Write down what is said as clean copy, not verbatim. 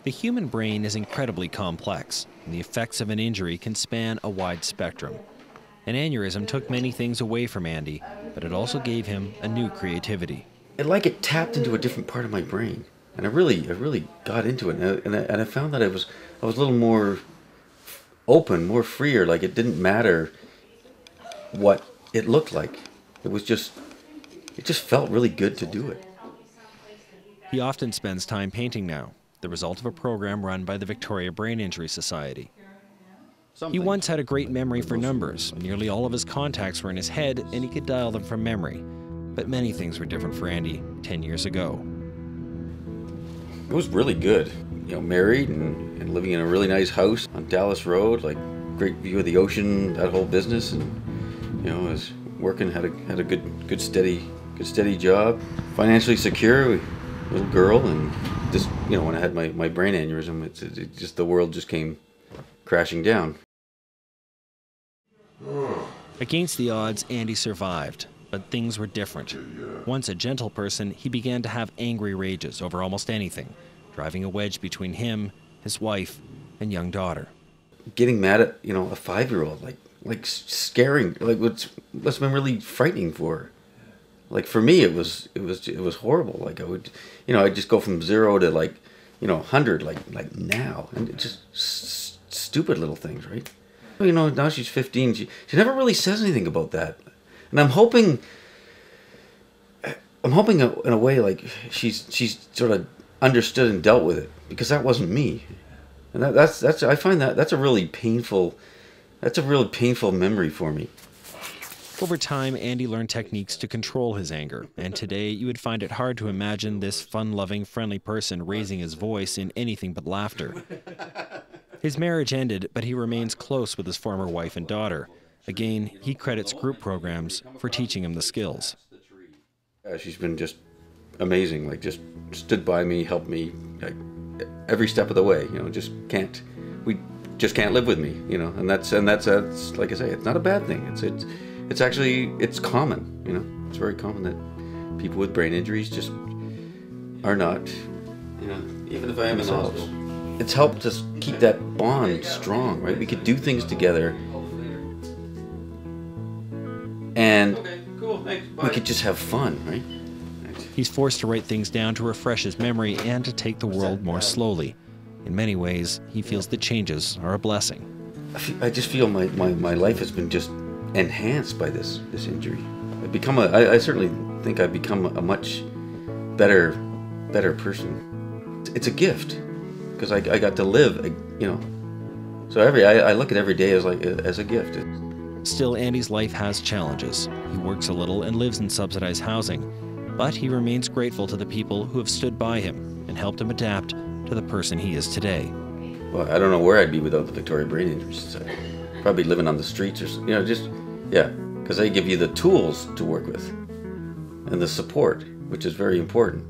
The human brain is incredibly complex, and the effects of an injury can span a wide spectrum. An aneurysm took many things away from Andy, but it also gave him a new creativity. It tapped into a different part of my brain, and I really got into it, and I found that I was a little more open, more freer. Like it didn't matter what it looked like. It just felt really good to do it. He often spends time painting now, the result of a program run by the Victoria Brain Injury Society. He once had a great memory for numbers. Nearly all of his contacts were in his head, and he could dial them from memory. But many things were different for Andy 10 years ago. It was really good. You know, married and living in a really nice house on Dallas Road, like great view of the ocean, that whole business, and you know, I was working, had a good steady job, financially secure, little girl, and just, you know, when I had my brain aneurysm, it just, the world just came crashing down. Against the odds, Andy survived, but things were different. Once a gentle person, he began to have angry rages over almost anything, driving a wedge between him, his wife, and young daughter. Getting mad at, you know, a 5-year-old, like scaring, like must have been really frightening for her. Like for me, it was horrible. Like I would, you know, I'd just go from 0 to, like, you know, 100, like now, and it just stupid little things, right? You know, now she's 15. She never really says anything about that, and I'm hoping in a way like she's sort of understood and dealt with it, because that wasn't me, and that's I find that's a really painful memory for me. Over time, Andy learned techniques to control his anger, and today you would find it hard to imagine this fun-loving, friendly person raising his voice in anything but laughter. His marriage ended, but he remains close with his former wife and daughter. Again, he credits group programs for teaching him the skills. She's been just amazing, like just stood by me, helped me, like, every step of the way. You know, we just can't live with me, you know, and that's like I say, it's not a bad thing. It's actually common, you know. It's very common that people with brain injuries just are not, you know, even if I am in the hospital. It's helped us keep that bond strong, right? We could do things together, and we could just have fun, right? He's forced to write things down to refresh his memory and to take the world more slowly. In many ways, he feels the changes are a blessing. I just feel my life has been just enhanced by this injury. I certainly think I've become a much better person. It's a gift, because I got to live, you know. So I look at every day as a gift. Still, Andy's life has challenges. He works a little and lives in subsidized housing, but he remains grateful to the people who have stood by him and helped him adapt to the person he is today. Well, I don't know where I'd be without the Victoria Brain Injury Society. Probably living on the streets, or, you know, just, yeah, because they give you the tools to work with and the support, which is very important.